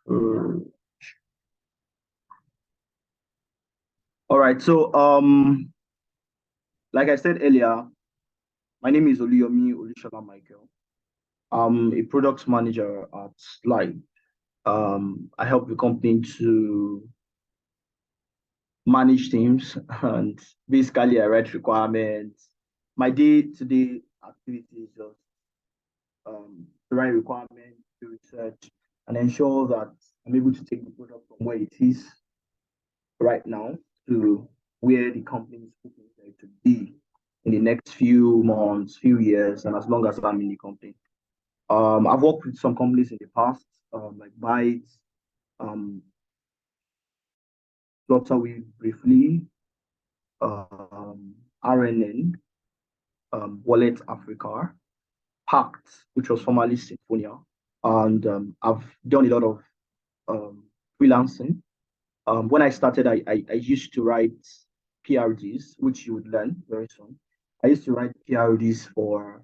Uh, all right. So, like I said earlier, my name is Oluyomi Olushola Michael. I'm a product manager at Slide. I help the company to manage teams and basically I write requirements. My day-to-day activity is just to write requirements, to research, and ensure that I'm able to take the product from where it is right now to where the company is hoping for it to be in the next few months, few years, and as long as I'm in the company. I've worked with some companies in the past, like Bytes, um, Flutterwave briefly, RNN, Wallet Africa, Pact, which was formerly Symphonia, and I've done a lot of um, freelancing. When I started, I used to write PRDs, which you would learn very soon. I used to write PRDs for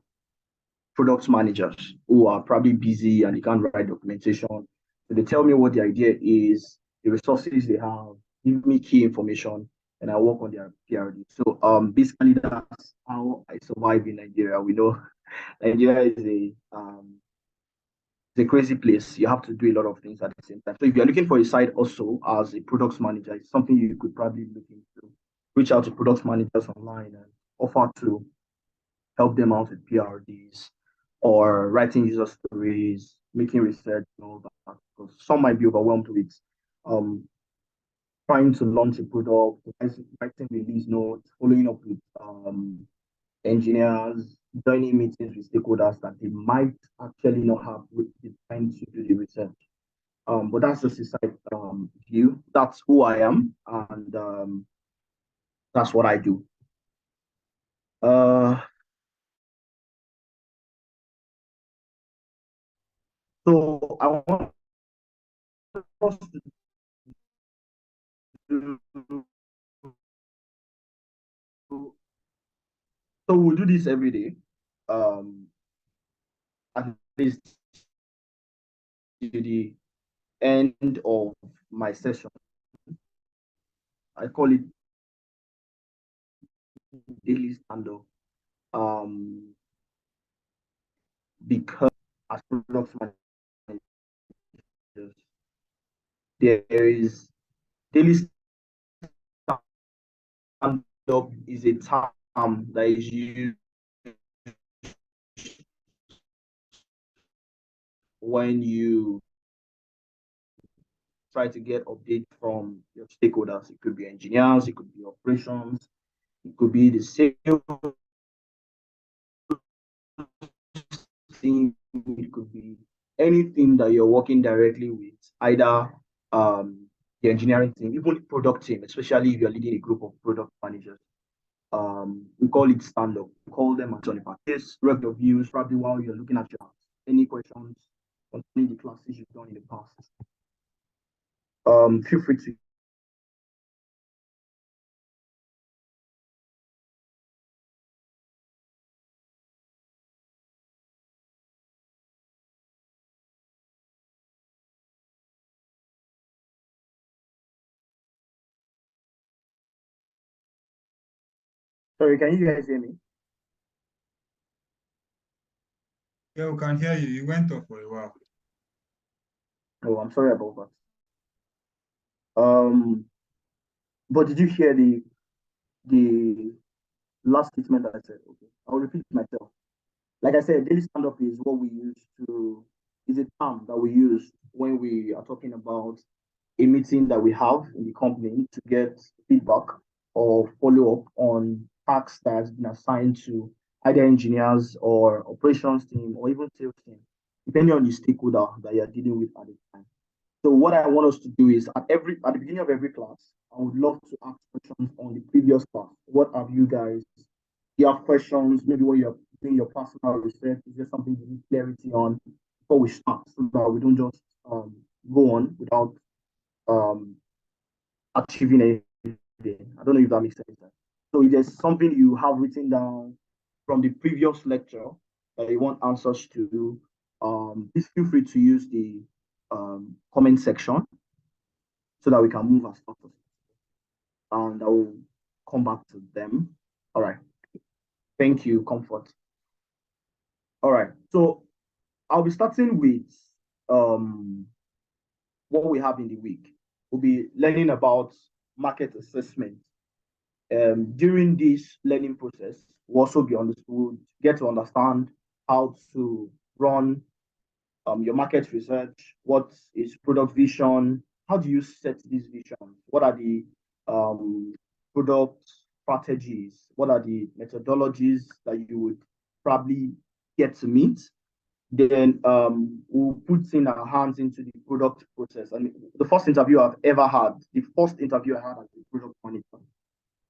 product managers who are probably busy and they can't write documentation. So they tell me what the idea is, the resources they have, give me key information, and I work on their PRD. So basically that's how I survive in Nigeria. We know Nigeria is a crazy place. You have to do a lot of things at the same time. So if you're looking for a side also as a product manager, it's something you could probably look into. Reach out to product managers online and offer to help them out with PRDs or writing user stories, making research and all that. Because some might be overwhelmed with um, trying to launch a product, writing release notes, following up with engineers, joining meetings with stakeholders that they might actually not have the time to do the research. But that's just a side view. That's who I am, and that's what I do. Uh, so I want us to do, so we'll do this every day. At least to the end of my session. I call it daily stand-up. Um, because as product managers, there is daily stand-up is a term that is used when you try to get updates from your stakeholders. It could be engineers, it could be operations, it could be the sales team, it could be anything that you're working directly with, either the engineering team, even the product team, especially if you're leading a group of product managers. We call it stand up. We call them on the practice, rep your views, probably while you're looking at your any questions concerning the classes you've done in the past. Feel free to. Sorry, can you guys hear me? Yeah, we can hear you. You went off for a while. Oh, I'm sorry about that. But did you hear the last statement that I said? Okay, I'll repeat myself. Like I said, daily stand up is what we use to is a term that we use when we are talking about a meeting that we have in the company to get feedback or follow up on tasks that has been assigned to either engineers or operations team or even sales team, depending on the stakeholder that you're dealing with at the time. So what I want us to do is at the beginning of every class, I would love to ask questions on the previous class. What have you guys? You have questions, maybe when you're doing your personal research, is there something you need clarity on before we start so that we don't just go on without um, achieving anything. I don't know if that makes sense. So if there's something you have written down from the previous lecture that you want answers to, please feel free to use comment section so that we can move as fast as possible. And I will come back to them. All right. Thank you, Comfort. All right. So I'll be starting with what we have in the week. We'll be learning about market assessment. During this learning process, we'll also be understood, get to understand how to run your market research. What is product vision? How do you set this vision? What are the product strategies? What are the methodologies that you would probably get to meet? Then we'll put in our hands into the product process. And the first interview I've ever had, the first interview I had as a product manager,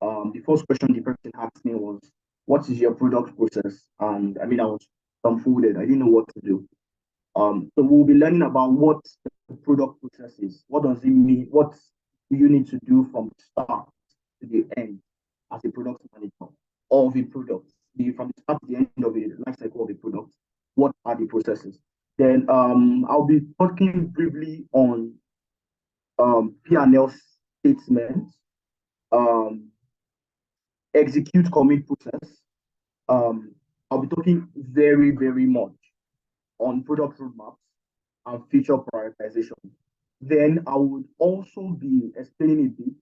the first question the person asked me was, "What is your product process?" And I mean, I was dumbfounded. I didn't know what to do. So we'll be learning about what the product process is. What does it mean? What do you need to do from the start to the end as a product manager of a product? From the start to the end of the life cycle of a product, what are the processes? Then I'll be talking briefly on P&L statements, execute commit process. I'll be talking very, very much on product roadmaps and feature prioritization. Then I would also be explaining a bit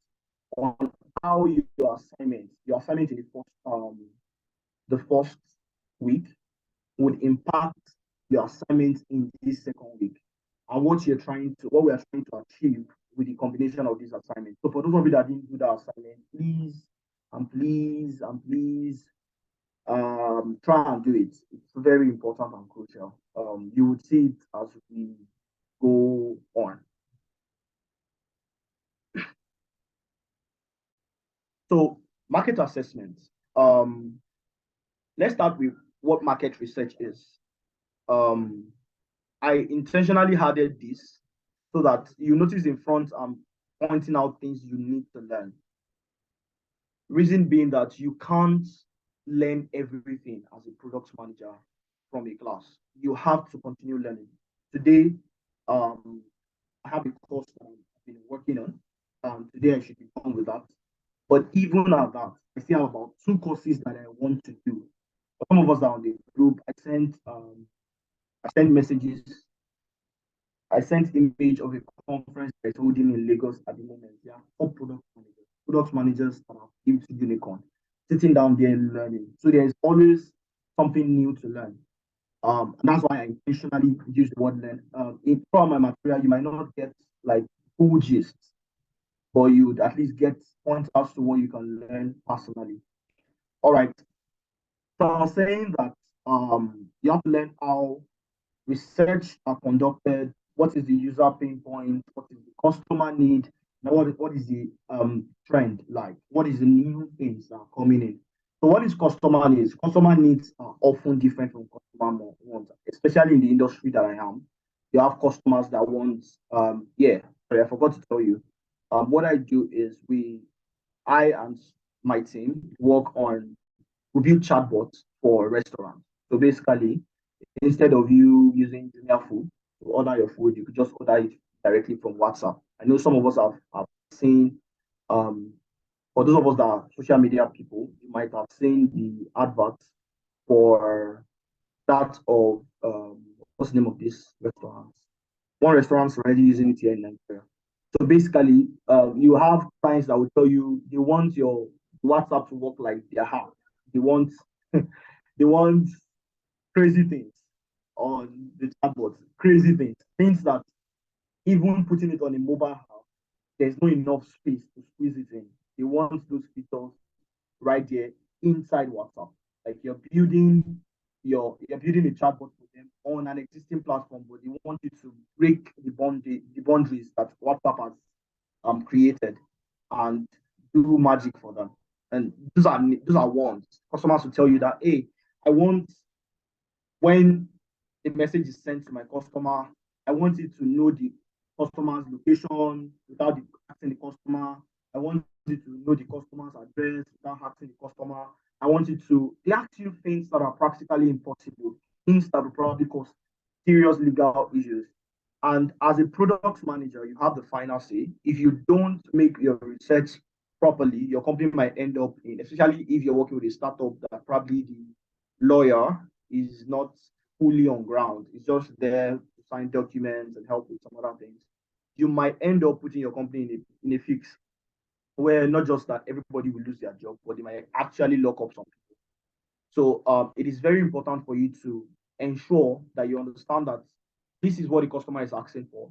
on how your assignment in the first week would impact your assignment in this second week, and what we are trying to achieve with the combination of these assignments. So for those of you that didn't do that assignment, please try and do it. It's very important and crucial. You would see it as we go on. So market assessment. Let's start with what market research is. I intentionally added this so that you notice in front I'm pointing out things you need to learn. Reason being that you can't learn everything as a product manager from a class. You have to continue learning. Today, I have a course that I've been working on. Today I should be done with that. But even at that, I still have about 2 courses that I want to do. For some of us that are on the group, I sent messages. I sent image of a conference that's holding in Lagos at the moment. Yeah, for product managers that are built unicorn, sitting down there and learning. So there is always something new to learn. That's why I intentionally use the word learn. From my material, you might not get like full gist, but you would at least get points as to what you can learn personally. All right. So I was saying that you have to learn how research are conducted, what is the user pain point, what is the customer need, now what is the trend like, what is the new things that are coming in. So what is customer needs? Customer needs are often different from customer wants, especially in the industry that I am. You have customers that want, sorry, I forgot to tell you. What I do is I and my team we build chatbots for restaurants. So basically, instead of you using Jumia Food to order your food, you could just order it directly from WhatsApp. I know some of us have seen, for those of us that are social media people, you might have seen the adverts for that of, what's the name of this restaurant? One restaurant's already using it here in Nigeria. So basically, you have clients that will tell you they want your WhatsApp to work like their app. They want they want crazy things on the chatbot, crazy things that even putting it on a mobile app, there's not enough space to squeeze it in. They want those features right there inside WhatsApp. Like you're building a chatbot for them on an existing platform, but they want you to break the boundaries that WhatsApp has created and do magic for them. And those are wants. Customers will tell you that, hey, I want when a message is sent to my customer, I want it to know the customer's location without asking the customer. I want it to know the customer's address without asking the customer. I want it to, they ask you things that are practically impossible, things that will probably cause serious legal issues. And as a product manager, you have the final say. If you don't make your research properly, your company might end up in, especially if you're working with a startup that probably the lawyer is not fully on ground. It's just there to sign documents and help with some other things. You might end up putting your company in a fix where not just that everybody will lose their job, but they might actually lock up some people. So it is very important for you to ensure that you understand that this is what the customer is asking for.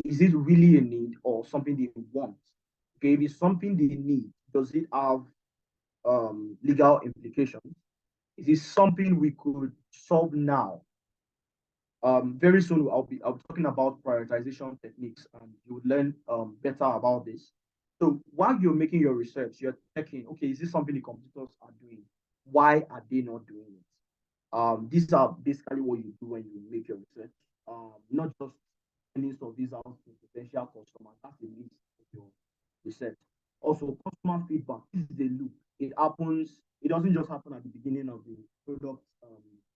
Is it really a need or something they want? Okay, if it's something they need, does it have legal implications? Is it something we could solve now? Very soon I'll be talking about prioritization techniques, and you would learn better about this. So while you're making your research, you're checking, okay, is this something the competitors are doing? Why are they not doing it? These are basically what you do when you make your research. Not just any of these out to potential customers. That's the list of your research. Also, customer feedback. This is a loop. It happens. It doesn't just happen at the beginning of the product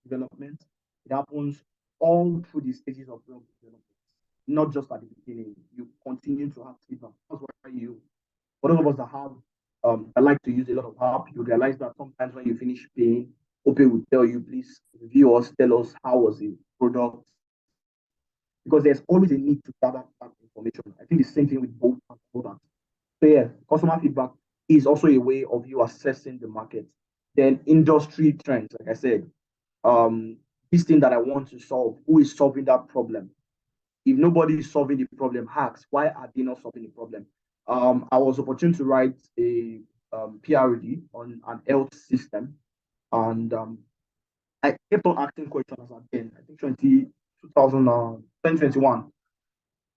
development. It happens all through the stages of product development, not just at the beginning. You continue to have feedback. That's why for those of us that have that like to use a lot of app, you realize that sometimes when you finish paying, OPay will tell you, please review us, tell us how was the product, because there's always a need to gather that information. I think the same thing with both products. So yeah, customer feedback is also a way of you assessing the market. Then industry trends, like I said, this thing that I want to solve, who is solving that problem? If nobody is solving the problem, ask why are they not solving the problem? I was opportune to write a PRD on an health system, and I kept on asking questions again. I think 2021.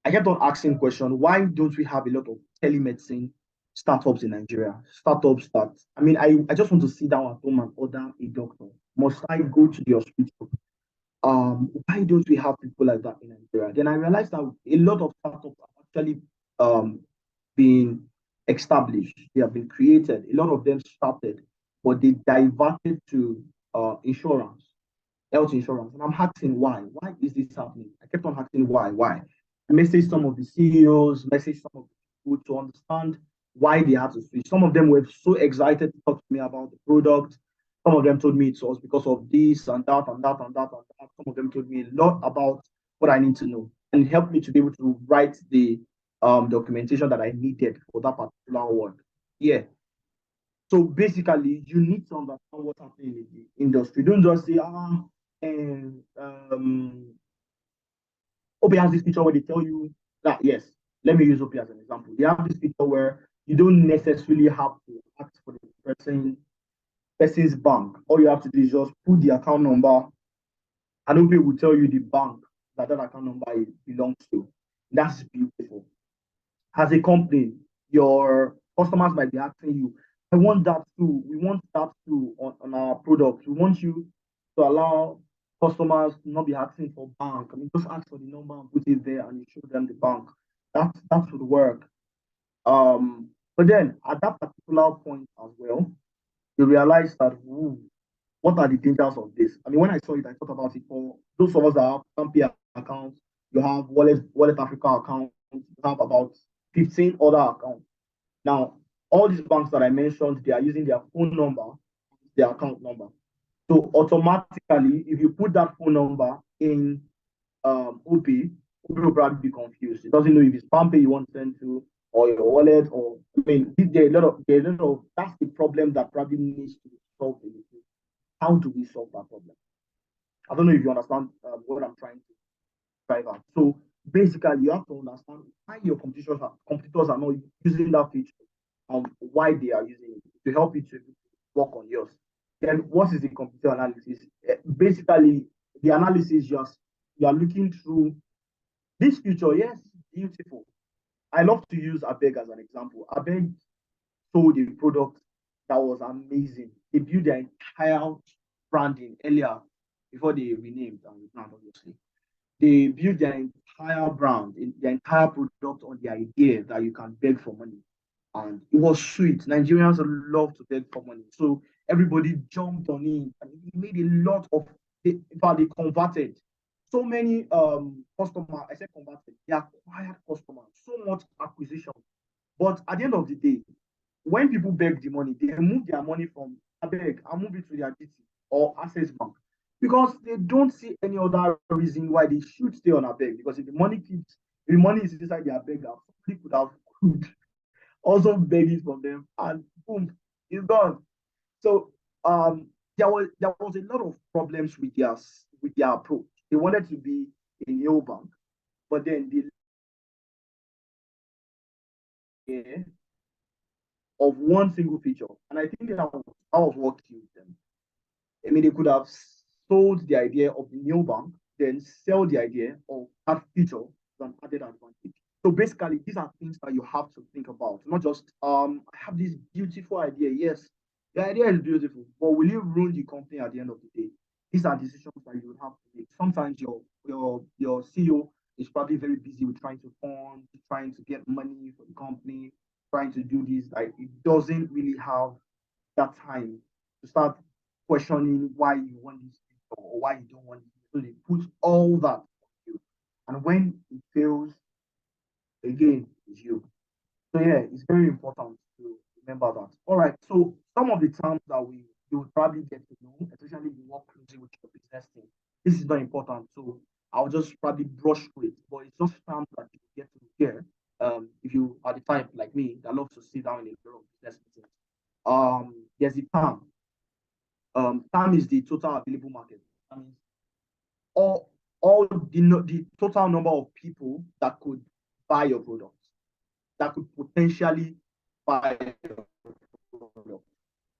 I kept on asking questions. Why don't we have a lot of telemedicine startups in Nigeria? Startups that, I mean, I just want to sit down at home and order a doctor. Must I go to the hospital? Why don't we have people like that in Nigeria? Then I realized that a lot of startups are actually um, being established. They have been created. A lot of them started, but they diverted to insurance, health insurance. And I'm asking why? Why is this happening? I kept on asking why, why. I messaged some of the CEOs, messaged some of the people to understand why they had to switch. Some of them were so excited to talk to me about the product. Some of them told me it was because of this and that and that and that and that. Some of them told me a lot about what I need to know and helped me to be able to write the documentation that I needed for that particular work. Yeah. So basically, you need to understand what's happening in the industry. Don't just say, and OP has this feature where they tell you that, yes, let me use OP as an example. They have this feature where you don't necessarily have to ask for the person's bank. All you have to do is just put the account number, and OP will tell you the bank that that account number belongs to. That's beautiful. As a company, your customers might be asking you, I want that too. We want that too on our product. We want you to allow customers to not be asking for bank. I mean, just ask for the number and put it there and you show them the bank. That would work. But then at that particular point as well, you realize that, ooh, what are the dangers of this? I mean, when I saw it, I thought about it for those of us that have Stampia accounts, you have Wallet Africa accounts, you have about 15 other accounts. Now, all these banks that I mentioned, they are using their phone number, their account number. So automatically, if you put that phone number in OP will probably be confused. It doesn't know if it's PAMPay you want to send to or your wallet, or I mean, there's a lot of that's the problem that probably needs to be solved in the future. How do we solve that problem? I don't know if you understand what I'm trying to drive at. So basically, you have to understand why your competitors are not using that feature and why they are using it to help you to work on yours. Then what is the computer analysis? Basically, the analysis just you are looking through this feature. Yes, beautiful. I love to use Abeg as an example. Abeg sold a product that was amazing. They built their entire branding earlier before they renamed and rebrand, obviously. They built their entire brand, their entire product on the idea that you can beg for money. And it was sweet. Nigerians love to beg for money. So everybody jumped on it and it made a lot of, in fact, they converted so many customers, I said converted, they acquired customers, so much acquisition. But at the end of the day, when people beg the money, they move their money from Abeg and move it to their GT or Access Bank because they don't see any other reason why they should stay on Abeg. Because if the money is inside their beg, somebody could also beg it from them, and boom, it's gone. So there was a lot of problems with their approach. They wanted to be a neobank, but then the of one single feature, and I think that was what killed them. I mean, they could have sold the idea of the new bank, then sell the idea of that feature as an added advantage. So basically, these are things that you have to think about, not just I have this beautiful idea. Yes, the idea is beautiful, but will you ruin the company at the end of the day? These are decisions that you would have to make. Sometimes your CEO is probably very busy with trying to fund, trying to get money for the company, trying to do this. Like it doesn't really have that time to start questioning why you want this or why you don't want it. So they put all that on you. And when it fails, again, it's you. So yeah, it's very important to remember that. All right. So some of the terms that you would probably get to know, especially if you work closely with your business team. This is not important. So I'll just probably brush through it. But it's just terms that you get to hear. If you are the type like me that loves to sit down in a lot of business meetings. There's a term. Term is the total available market. That means all the total number of people that could buy your product, that could potentially buy your product.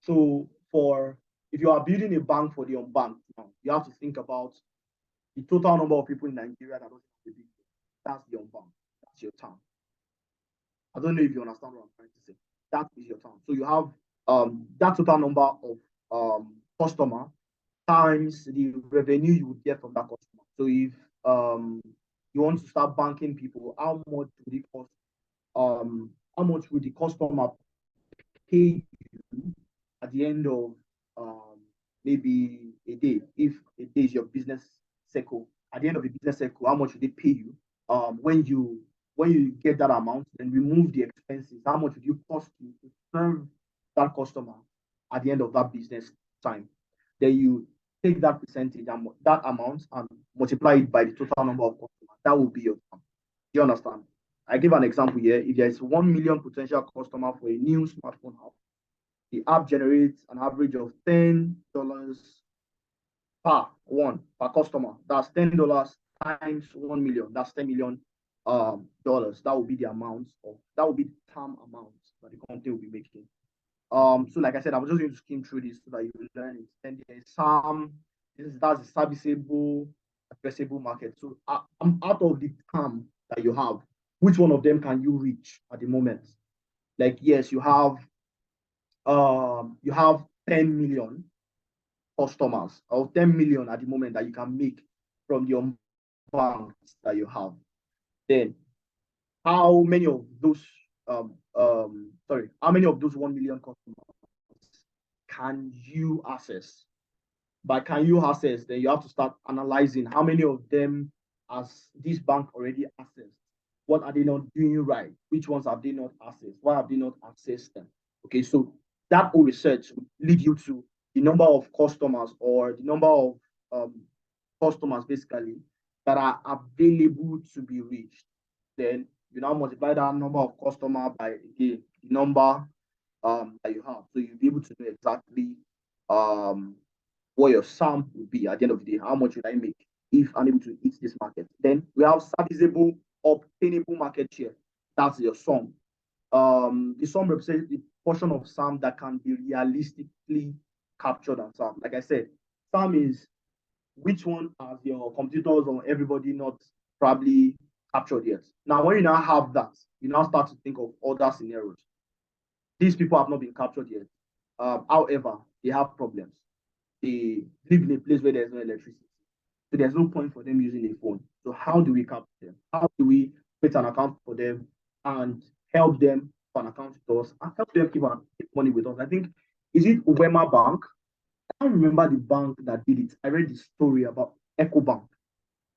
So for if you are building a bank for the unbanked now, you have to think about the total number of people in Nigeria that doesn't have the big. That's the unbanked. That's your term. I don't know if you understand what I'm trying to say. That is your term. So you have that total number of customer times the revenue you would get from that customer. So if you want to start banking people, how much would it cost? How much would the customer pay you at the end of maybe a day? If a day is your business cycle, at the end of the business cycle, how much would they pay you? When you get that amount, then remove the expenses. How much would you cost you to serve that customer at the end of that business time? Then you take that percentage and that amount and multiply it by the total number of customers. That will be your term. Do you understand? I give an example here. If there is 1 million potential customer for a new smartphone app, the app generates an average of $10 per customer. That's $10 times 1 million. That's $10 million dollars. That will be the amount of that will be the term amount that the company will be making. So like I said, I'm just going to skim through this so that you will learn it. Then there's that's the serviceable, addressable market. So I'm out of the term that you have. Which one of them can you reach at the moment? Like yes, you have 10 million customers or 10 million at the moment that you can make from the banks that you have. Then how many of those how many of those 1 million customers can you access? By can you access, then you have to start analyzing how many of them has this bank already accessed. What are they not doing right? Which ones have they not accessed? Why have they not accessed them? Okay, so that whole research will lead you to the number of customers or the number of um, customers basically that are available to be reached. Then you now multiply that number of customers by the number that you have. So you'll be able to know exactly what your sum will be at the end of the day. How much will I make if I'm able to hit this market? Then we have serviceable, obtainable market share. That's your sum. The sum represents the portion of sum that can be realistically captured and sum. Like I said, sum is which one has your competitors or everybody not probably captured yet. Now, when you now have that, you now start to think of other scenarios. These people have not been captured yet. However, they have problems. They live in a place where there's no electricity. So there's no point for them using a phone. So how do we capture them? How do we create an account for them and help them for an account with us and help them keep money with us? I think, is it Wema Bank? I don't remember the bank that did it. I read the story about Echo Bank.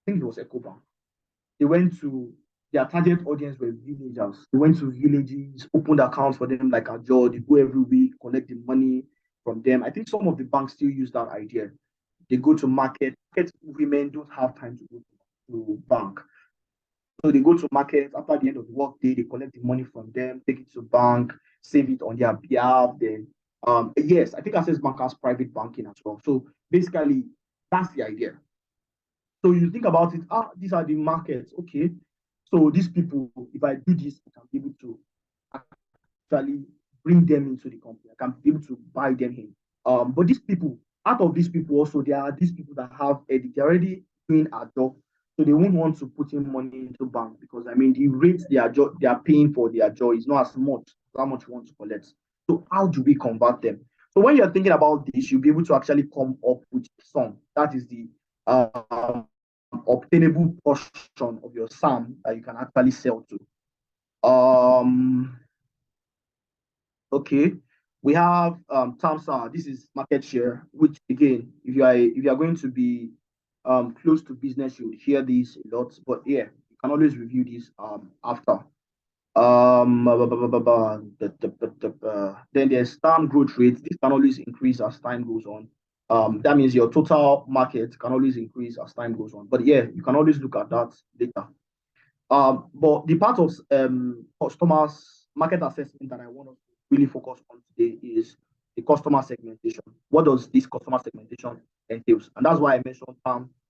think it was EcoBank. They went to their target audience were villagers. They went to villages, opened accounts for them like a job. They go every week, collect the money from them. I think some of the banks still use that idea. They go to market. Market women don't have time to go to bank. So they go to market after the end of the work day, they collect the money from them, take it to bank, save it on their behalf. Then yes, I think Access Bank has private banking as well. So basically, that's the idea. So you think about it, these are the markets. Okay. So these people, if I do this, I can be able to actually bring them into the company. I can be able to buy them in. But these people, out of these people also, there are these people that have they're already doing a job. So they won't want to put in money into bank because I mean the rates they are paying for their job is not as much how much you want to collect. So how do we convert them? So when you're thinking about this, you'll be able to actually come up with some. That is the obtainable portion of your SAM that you can actually sell to. Okay, we have TAMSA. This is market share, which again, if you are going to be close to business, you would hear this a lot. But yeah, you can always review this after. Then there's time growth rate. This can always increase as time goes on. That means your total market can always increase as time goes on. But yeah, you can always look at that later. But the part of customers market assessment that I want to really focus on today is the customer segmentation. What does this customer segmentation entails? And that's why I mentioned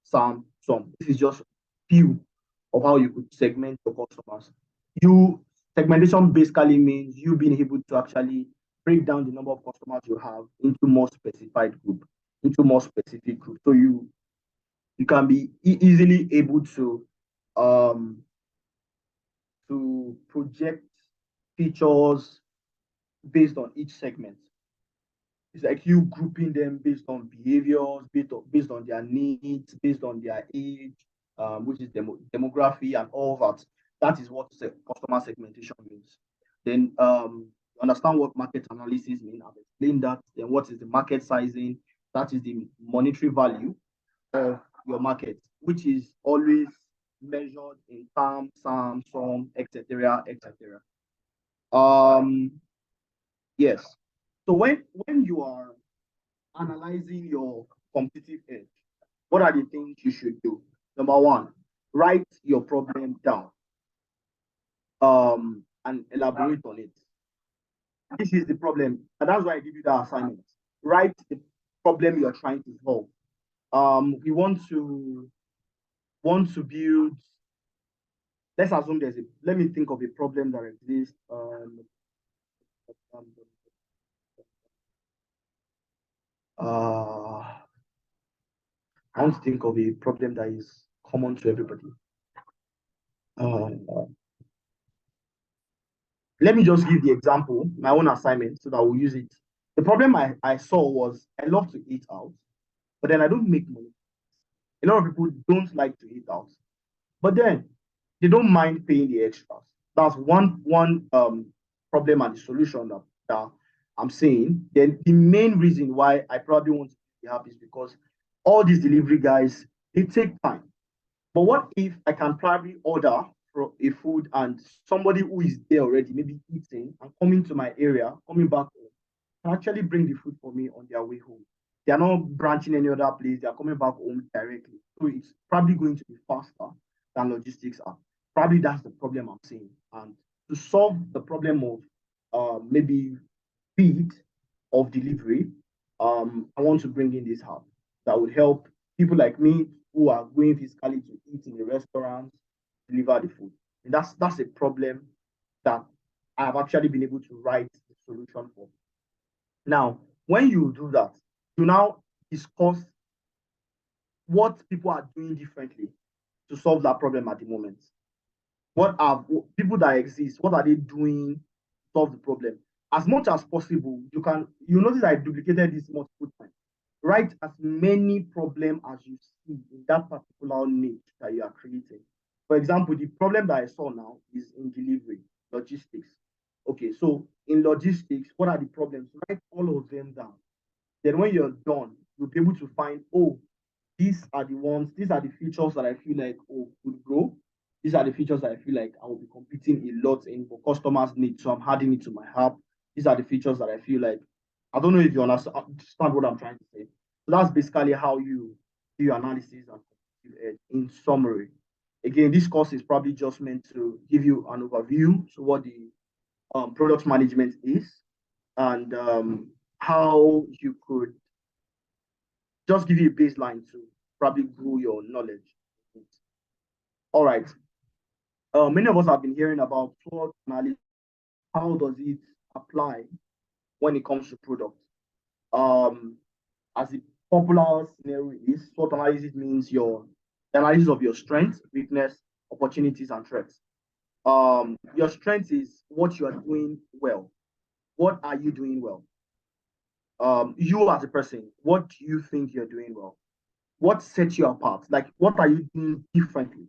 some. This is just few of how you could segment your customers. You segmentation basically means you being able to actually break down the number of customers you have into more specified group, into more specific group. So you can be easily able um to project features based on each segment. It's like you grouping them based on behaviors, based on their needs, based on their age, which is demography and all that. That is what customer segmentation means. Then understand what market analysis means. I've explained that. Then what is the market sizing? That is the monetary value of your market, which is always measured in terms, sum, etc., etc. Um, yes. So when you are analyzing your competitive edge, what are the things you should do? Number one, write your problem down and elaborate on it. This is the problem, and that's why I give you that assignment. Write the problem you're trying to solve. We want to build. Let's assume there's a. Let me think of a problem that exists. Um, uh, I want to think of a problem that is common to everybody. Uh, Let me just give the example, my own assignment, so that we'll use it. The problem I saw was I love to eat out, but then I don't make money. A lot of people don't like to eat out, but then they don't mind paying the extras. That's one problem and the solution that I'm saying. Then the main reason why I probably want to be happy is because all these delivery guys, they take time. But what if I can probably order for a food and somebody who is there already, maybe eating and coming to my area, coming back home, can actually bring the food for me on their way home. They are not branching any other place, they are coming back home directly. So it's probably going to be faster than logistics are. Probably that's the problem I'm seeing. And to solve the problem of maybe speed of delivery, I want to bring in this hub that would help people like me who are going physically to eat in the restaurants deliver the food. And that's a problem that I have actually been able to write the solution for. Now, when you do that, you now discuss what people are doing differently to solve that problem at the moment. What are people that exist? What are they doing to solve the problem? As much as possible, you notice I duplicated this multiple times. Write as many problems as you see in that particular niche that you are creating. For example, the problem that I saw now is in delivery, logistics. Okay, so in logistics, what are the problems? Write all of them down. Then when you're done, you'll be able to find, oh, these are the ones, these are the features that I feel like could grow. These are the features that I feel like I will be competing a lot in, but customers need. So I'm adding it to my app. These are the features that I feel like, I don't know if you understand what I'm trying to say. So that's basically how you do your analysis and in summary. Again, this course is probably just meant to give you an overview. So what the product management is, and how you could just give you a baseline to probably grow your knowledge. All right. Many of us have been hearing about SWOT analysis. How does it apply when it comes to product? As the popular scenario is, SWOT analysis means your analysis of your strengths, weakness, opportunities, and threats. Your strength is what you are doing well. What are you doing well? You as a person, what do you think you're doing well? What sets you apart? Like, what are you doing differently?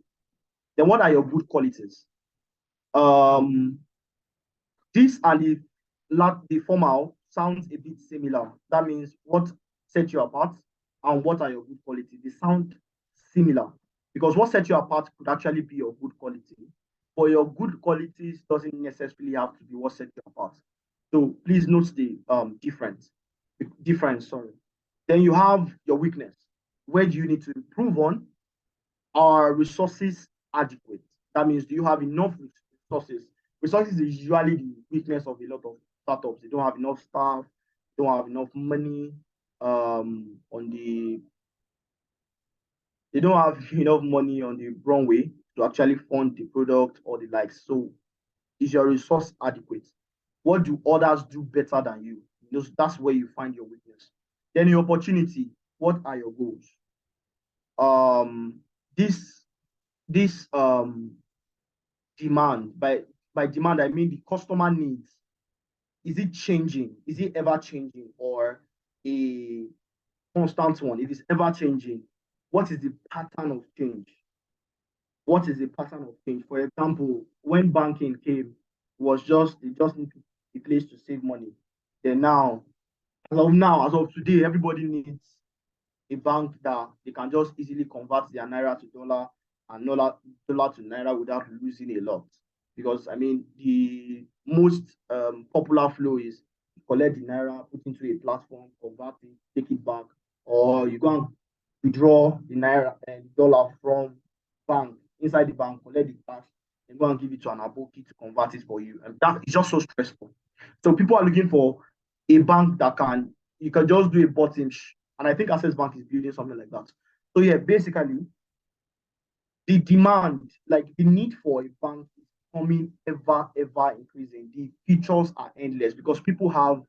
Then, what are your good qualities? Um, this and the formal sounds a bit similar. That means what sets you apart and what are your good qualities. They sound similar because what sets you apart could actually be your good quality, but your good qualities doesn't necessarily have to be what sets you apart. So please note the difference. Sorry. Then you have your weakness. Where do you need to improve on? Are resources adequate? That means, do you have enough resources? Resources is usually the weakness of a lot of startups. They don't have enough staff, don't have enough money on the they don't have enough money on the runway to actually fund the product or the likes. So is your resource adequate? What do others do better than you? That's where you find your weakness. Then your opportunity, what are your goals? Um, this this demand, by demand I mean the customer needs. Is it changing? Is it ever changing, or a constant one? It is ever changing. What is the pattern of change? What is the pattern of change? For example, when banking came, was just they just need a place to save money. Then now, as of today, everybody needs a bank that they can just easily convert their naira to dollar and dollar to naira without losing a lot. Because I mean, the most popular flow is collect the naira, put into a platform, convert it, take it back, or you go and withdraw the naira and dollar from bank inside the bank, collect the cash, and go and give it to an aboki to convert it for you. And that is just so stressful. So people are looking for a bank that you can just do a button, and I think Access Bank is building something like that. So yeah, basically, the demand, like the need for a bank is becoming ever increasing. The features are endless because people have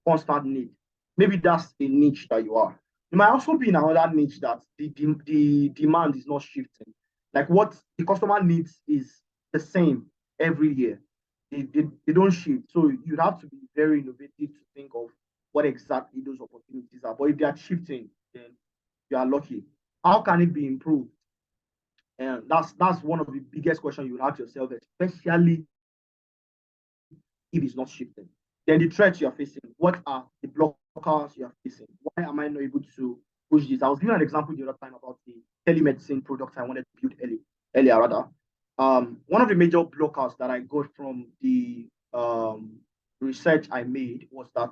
constant need. Maybe that's a niche that you are. You might also be in another niche that the demand is not shifting. Like what the customer needs is the same every year. They don't shift. So you'd have to be very innovative to think of what exactly those opportunities are. But if they are shifting, then you are lucky. How can it be improved? And that's one of the biggest questions you ask yourself, especially if it's not shifting. Then the threats you're facing. What are the blockers you're facing? Why am I not able to push this? I was giving an example the other time about the telemedicine product I wanted to build earlier rather. One of the major blockers that I got from the research I made was that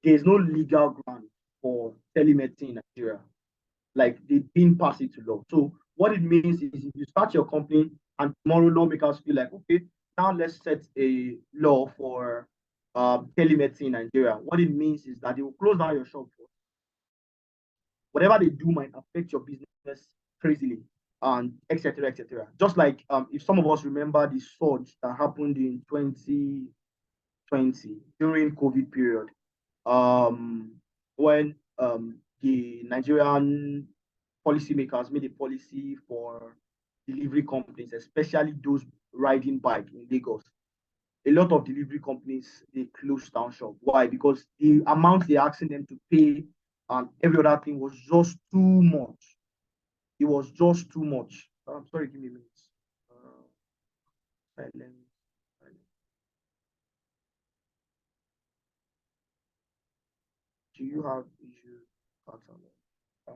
there is no legal ground for telemedicine in Nigeria. Like they didn't pass it to law. So what it means is if you start your company and tomorrow lawmakers feel like, okay, now let's set a law for telemedicine in Nigeria. What it means is that they will close down your shop. Whatever they do might affect your business crazily and etc. etc. Just like if some of us remember the surge that happened in 2020 during COVID period, when the Nigerian policymakers made a policy for delivery companies, especially those riding bike in Lagos. A lot of delivery companies they closed down shop. Why? Because the amount they're asking them to pay and every other thing was just too much. It was just too much. I'm sorry, give me a minute. Silence. Do you have issues? Um,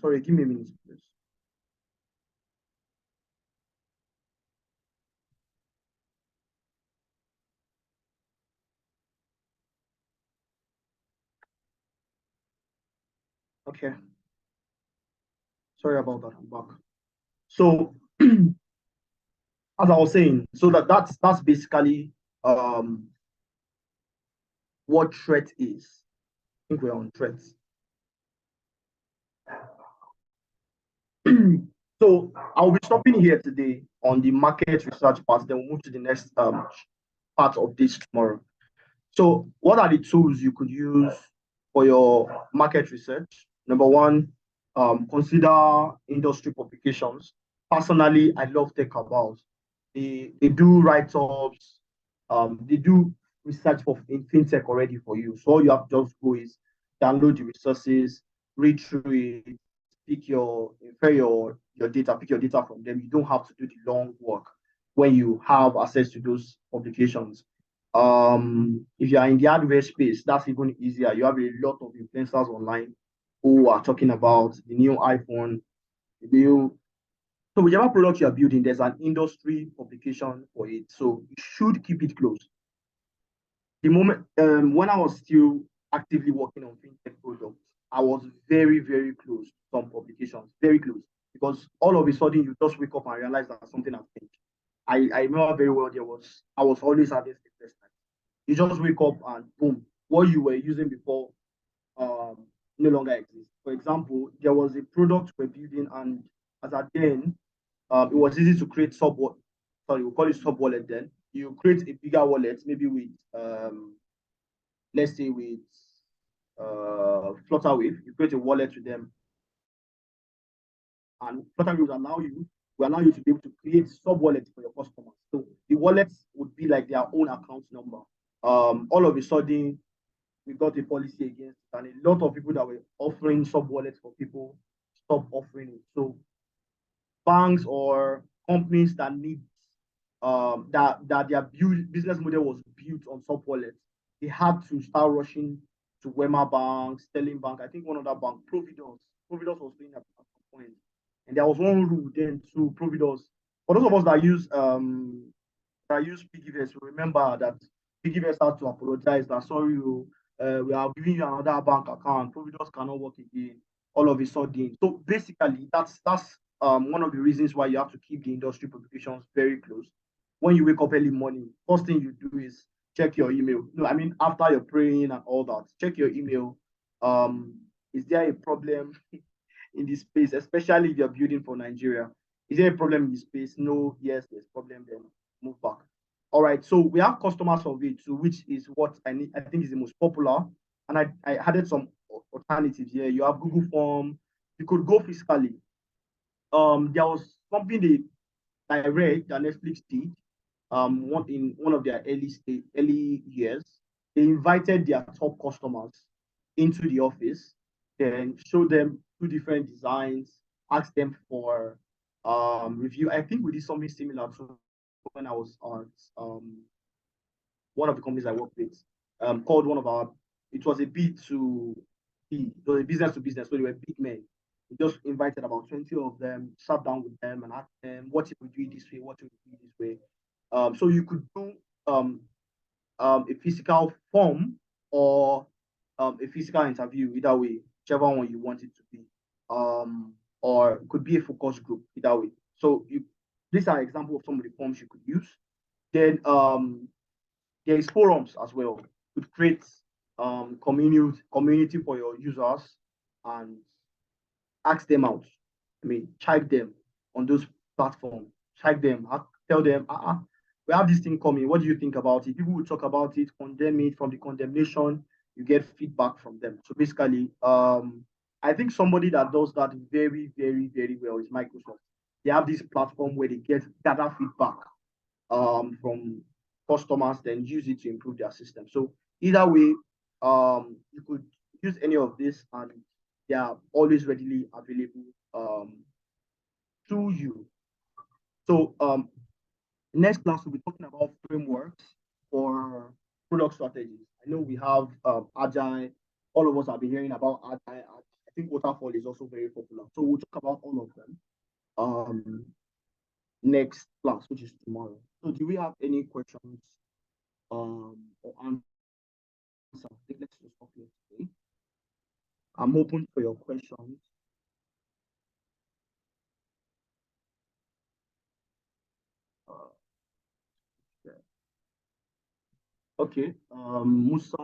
Sorry, give me a minute, please. Okay, sorry about that. I'm back. So, as I was saying, so that's basically um what threat is. I think we're on threats. So I'll be stopping here today on the market research part. Then we'll move to the next part of this tomorrow. So, what are the tools you could use for your market research? Number one, consider industry publications. Personally, I love Tech About. They do write-ups, they do research for in fintech already for you. So all you have to just go is download the resources, read through it, pick your infer your data, pick your data from them. You don't have to do the long work when you have access to those publications. If you are in the hardware space, that's even easier. You have a lot of influencers online who are talking about the new iPhone, the new. So whichever product you are building, there's an industry publication for it. So you should keep it close. The moment when I was still actively working on fintech products, I was very, very close to some publications, very close. Because all of a sudden you just wake up and realize that something has changed. I remember very well I was always having sleepless nights. You just wake up and boom, what you were using before no longer exists. For example, there was a product we're building, and as at then, it was easy to create sub. Sorry, we call it sub wallet. Then you create a bigger wallet, maybe with let's say with Flutterwave. You create a wallet with them, and Flutterwave will allow you to be able to create sub wallets for your customers. So the wallets would be like their own account number. All of a sudden, we got a policy against it, and a lot of people that were offering sub wallets for people stopped offering it. So banks or companies that need that their business model was built on sub wallets, they had to start rushing to Wema Bank, Sterling Bank. I think one other bank, Providence. Providence was doing at some point, and there was one rule then to Providence. For those of us that use Piggyverse, remember that Piggyverse had to apologize that sorry, we are giving you another bank account. Providence cannot work again. All of a sudden, so basically, that's one of the reasons why you have to keep the industry publications very close. When you wake up early morning, first thing you do is check your email. No, I mean after you're praying and all that, check your email. Is there a problem in this space, especially if you're building for Nigeria? Is there a problem in this space? No, yes, there's a problem, then move back. All right, so we have customer survey too, which is what I think is the most popular. And I added some alternatives here. You have Google Form, you could go physically. There was something I read that Netflix did in one of their early years. They invited their top customers into the office, then showed them two different designs, asked them for review. I think we did something similar to when I was on one of the companies I work with, called one of our, it was a B2B, it was a business to business, so they were big men. We just invited about 20 of them, sat down with them and asked them, what if we do it this way? What if we do it this way? So you could do a physical form or a physical interview, either way, whichever one you want it to be. Or it could be a focus group, either way. So these are examples of some of the forms you could use. Then there is forums as well. You could create community for your users and ask them out. I mean, check them on those platforms. Check them. Tell them, we have this thing coming. What do you think about it? People will talk about it, condemn it. From the condemnation, you get feedback from them. So basically, I think somebody that does that very, very, very well is Microsoft. They have this platform where they gather feedback from customers, then use it to improve their system. So either way, you could use any of this, and they are always readily available to you. So next class we'll be talking about frameworks for product strategies. I know we have Agile. All of us have been hearing about Agile. I think waterfall is also very popular. So we'll talk about all of them next class, which is tomorrow. So do we have any questions or answers? I think let's just stop here today. I'm open for your questions. Yeah. Okay, Musa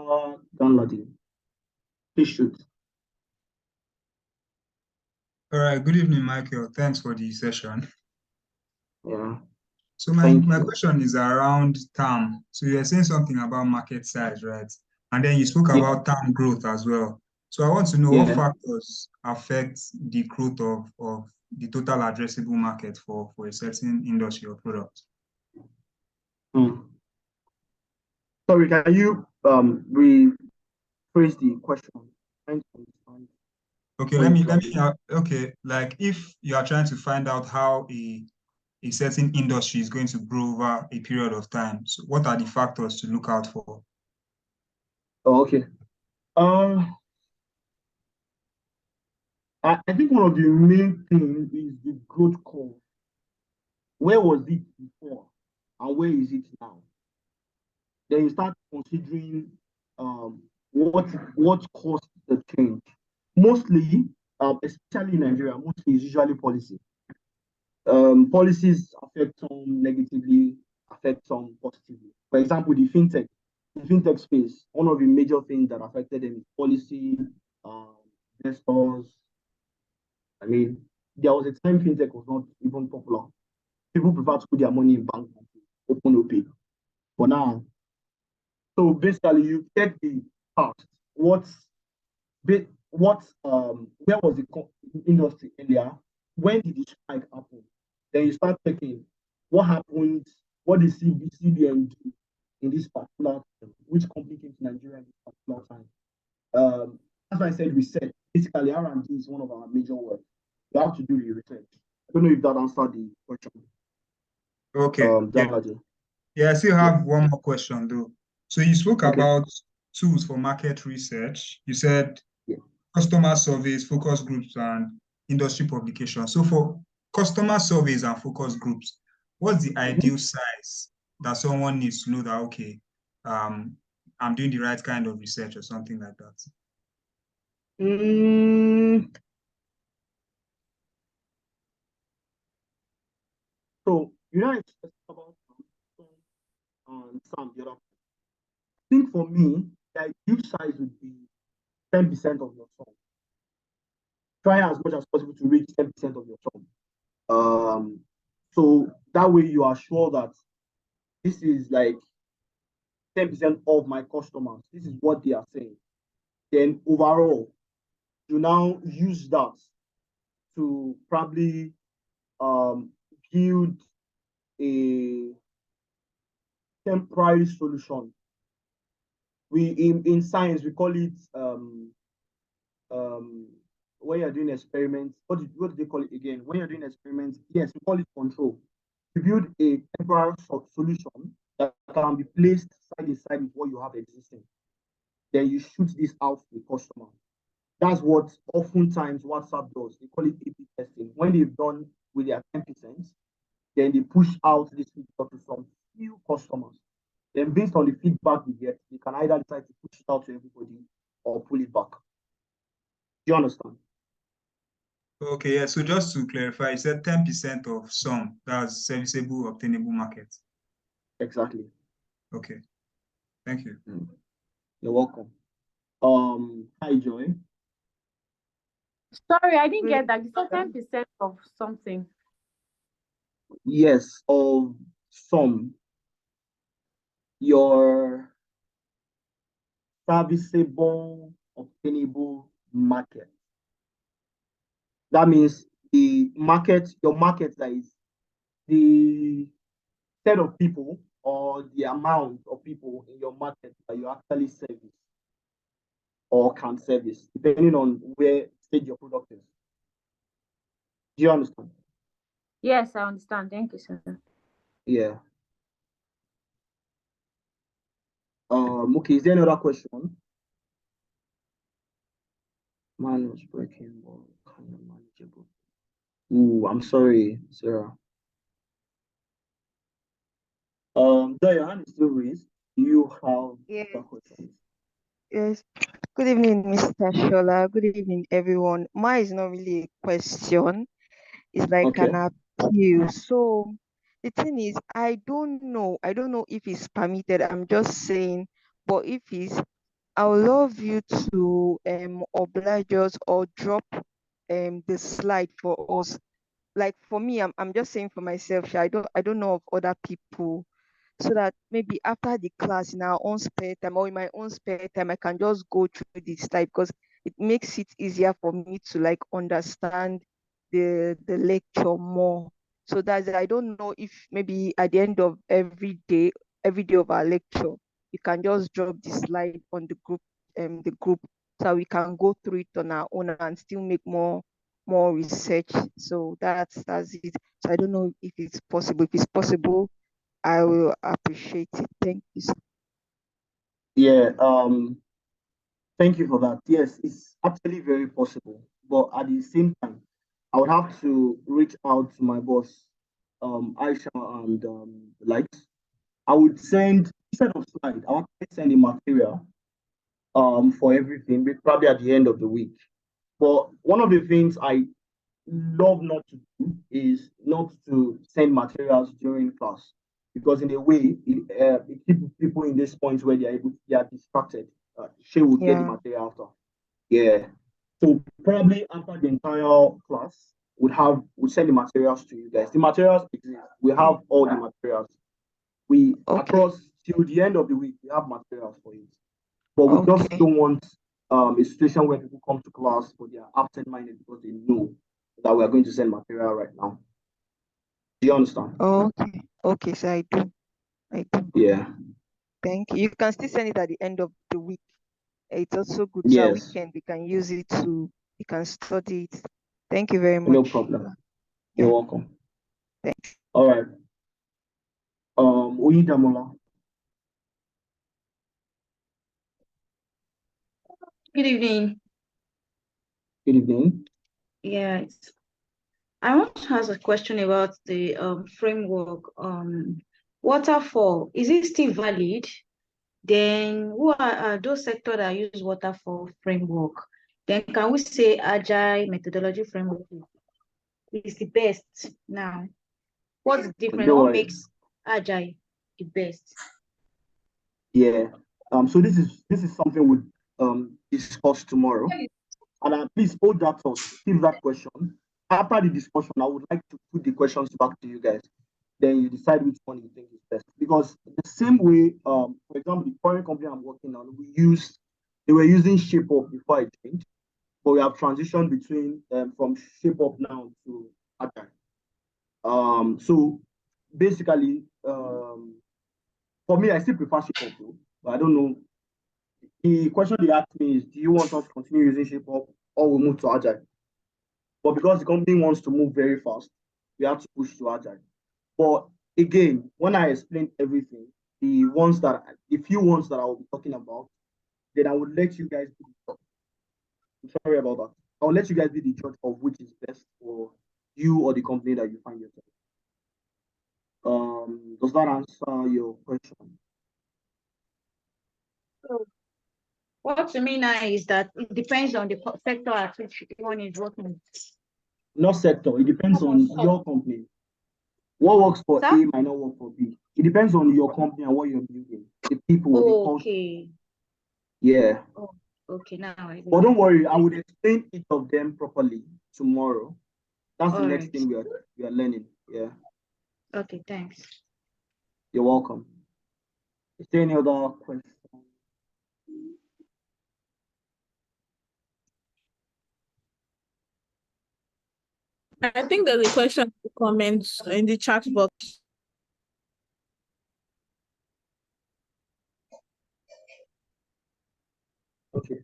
Danladi, please shoot. All right, good evening, Michael. Thanks for the session. Yeah, So my thank you. question is around TAM. So you're saying something about market size, right? And then you spoke Yeah, about TAM growth as well. So I want to know what yeah. factors affect the growth of the total addressable market for a certain industry or product. Hmm. Sorry, can you rephrase the question? Trying to understand. Okay, Sorry to let interrupt me you. okay, like if you are trying to find out how a certain industry is going to grow over a period of time, so what are the factors to look out for? Oh, okay. Uh, I think one of the main things is the growth curve. Where was it before, and where is it now? Then you start considering what caused the change. Mostly, especially in Nigeria, mostly is usually policy. Policies affect some negatively, affect some positively. For example, the fintech space, one of the major things that affected them is policy, um, investors. I mean, there was a time fintech was not even popular. People prefer to put their money in bank and open OP. But now, so basically, you check the past. Where was the industry earlier? When did the strike happen? Then you start checking what happened, what did CBN do in this particular time, which company came to Nigeria in this particular time. That's why I said research. Basically, R&D is one of our major work. You have to do the research. I don't know if that answered the question. Okay, yeah. Danladi. Yeah, I still Yeah. have one more question though. So you spoke Okay. about tools for market research. You said Yeah. customer surveys, focus groups, and industry publications. So for customer surveys and focus groups, what's the Mhm. ideal size that someone needs to know that, okay, I'm doing the right kind of research or something like that? Mm, so you know, it's about Sam the other. I think for me, the ideal size would be 10% of your sum. Try as much as possible to reach 10% of your sum. Um, so that way you are sure that this is like 10% of my customers. This is what they are saying. Then overall, you now use that to probably um, build a temporary solution. We in science we call it um, when you're doing experiments. What do they call it again? When you're doing experiments, yes, we call it control. You build a temporary solution that can be placed side by side with what you have existing. Then you shoot this out to the customer. That's what oftentimes WhatsApp does. They call it A/B testing. When they've done with their 10%, then they push out this feedback to some few customers. Then based on the feedback we get, they can either decide to push it out to everybody or pull it back. Do you understand? Okay, yeah. So just to clarify, you said 10% of sum, that's serviceable, obtainable market. Exactly. Okay, thank you. You're welcome. Hi Joy. Sorry, I didn't get that. You said 10% of something. Yes, of some your serviceable, obtainable market. That means the market, your market that is the set of people or the amount of people in your market that you actually service or can service, depending on where stage your product is. Do you understand? Yes, I understand. Thank you, sir. Yeah. Okay, is there another question? Mine was breaking, but kind of manageable. Ooh, I'm sorry, Sarah. Your hand is still raised. Do you have Yes, other questions? yes. Good evening, Mr. Shola. Good evening, everyone. Mine is not really a question. It's like Okay. an appeal. So the thing is, I don't know. I don't know if it's permitted. I'm just saying, but if it's, I would love you to oblige us or drop the slide for us. Like for me, I'm just saying for myself. I don't know of other people, so that maybe after the class in our own spare time or in my own spare time I can just go through this slide, because it makes it easier for me to like understand the lecture more. So that's it. I don't know if maybe at the end of every day of our lecture you can just drop the slide on the group, so we can go through it on our own and still make more research. So that's it. So I don't know if it's possible. If it's possible, I will appreciate it. Thank you. Yeah, thank you for that. Yes, it's actually very possible. But at the same time, I would have to reach out to my boss, Aisha, and the likes. I would send, instead of slide, I want to send the material for everything, probably at the end of the week. But one of the things I love not to do is not to send materials during class, because in a way it keeps people in this point where they are distracted. She will get the Yeah. material after. Yeah. So probably after the entire class would send the materials to you guys. The materials exist. We have all the materials. We Okay. across till the end of the week we have materials for it. But we just Okay. don't want a situation where people come to class but they are absent-minded because they know that we are going to send material right now. Do you understand? Okay. Okay. So I do. I do. Yeah. Thank you. You can still send it at the end of the week. It's also good. So Yes. weekend we can use it to you can study it. Thank you very No much. problem. You're Yeah. welcome. Thanks. All right. Oyidamola. Good evening. Good evening. Yes. I want to ask a question about the framework. Waterfall, is it still valid? Then who are those sectors that use waterfall framework? Then can we say agile methodology framework is the best now? What's different? Don't What worry. makes agile the best? Yeah. So this is something we'll discuss tomorrow. And please hold that thought, keep that question. After the discussion, I would like to put the questions back to you guys. Then you decide which one you think is best. Because the same way, for example, the current company I'm working on, they were using ShapeUp before I changed, but we have transitioned between from ShapeUp now to Agile. So basically, for me, I still prefer ShapeUp though, but I don't know. The question they asked me is, do you want us to continue using ShapeUp or we move to Agile? But because the company wants to move very fast, we have to push to Agile. But again, when I explain everything, the few ones that I will be talking about, then I would let you guys be the judge. I'm sorry about that. I'll let you guys be the judge of which is best for you or the company that you find yourself. Does that answer your question? So what you mean now is that it depends on the sector at which one is working. Not sector. It depends on your company. What works for Sir? A might not work for B. It depends on your company and what you're building, the people, the culture. Okay. Yeah. Oh, okay. Now I But don't understand. worry, I would explain each of them properly tomorrow. That's the All next right. thing we are learning. Yeah. Okay, thanks. You're welcome. Is there any other question? I think there's a question to comment in the chat box. Okay.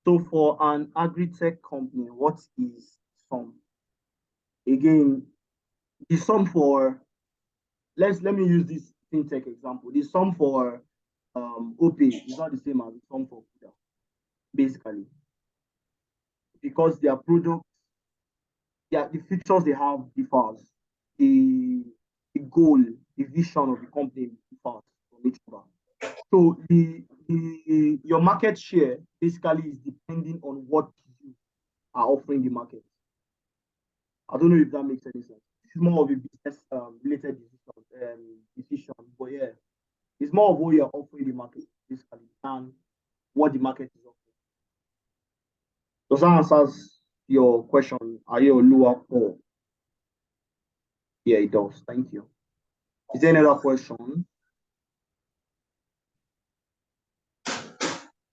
So for an agri-tech company, what is sum? Again, the sum for let me use this fintech example. The sum for OPay is not the same as the sum for Kuda, basically, because their products, the features they have differs, the goal, the vision of the company differs from each other. So your market share basically is depending on what you are offering the market. I don't know if that makes any sense. It's more of a business related decision, but yeah, it's more of what you're offering the market basically than what the market is offering. Does that answers your question? Are you a lower or? Yeah, it does. Thank you. Is there another question?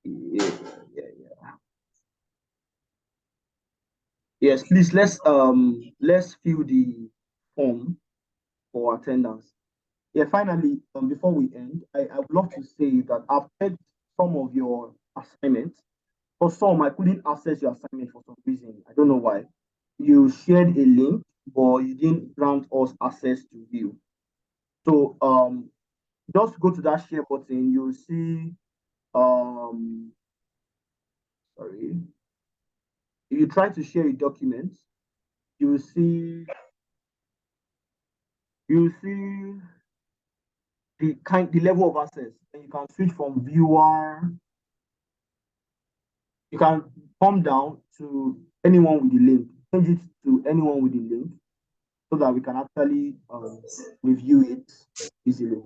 Yeah. Yes, please let's fill the form for attendance. Yeah, finally, before we end, I would love to say that I've read some of your assignments. For some, I couldn't access your assignment for some reason. I don't know why. You shared a link, but you didn't grant us access to view. So just go to that share button. You'll see sorry. If you try to share a document, you will see the level of access, and you can switch from viewer. You can come down to anyone with the link, change it to anyone with the link, so that we can actually review it easily.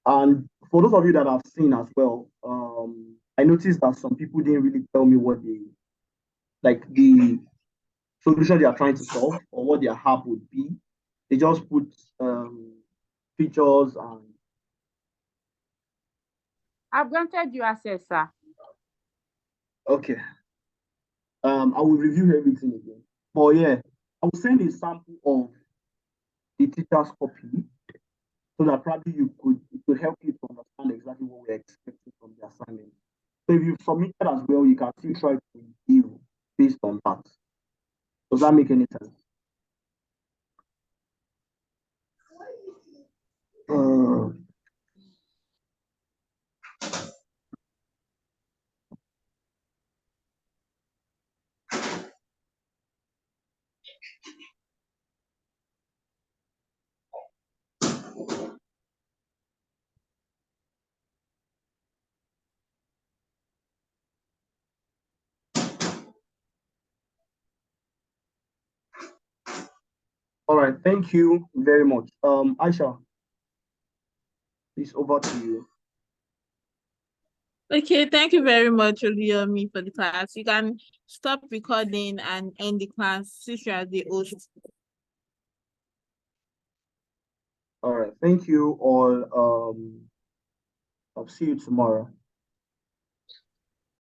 And for those of you that have seen as well, I noticed that some people didn't really tell me what the solution they are trying to solve or what their app would be. They just put features and. I've granted you access, sir. Okay. I will review everything again. But yeah, I will send a sample of the teacher's copy so that probably it could help you to understand exactly what we're expecting from the assignment. So if you've submitted as well, you can still try to review based on that. Does that make any sense? All right, thank you very much. Aisha, please over to you. Okay, thank you very much, Oluyomi, for the class. You can stop recording and end the class since you are the host. All right, thank you all. I'll see you tomorrow.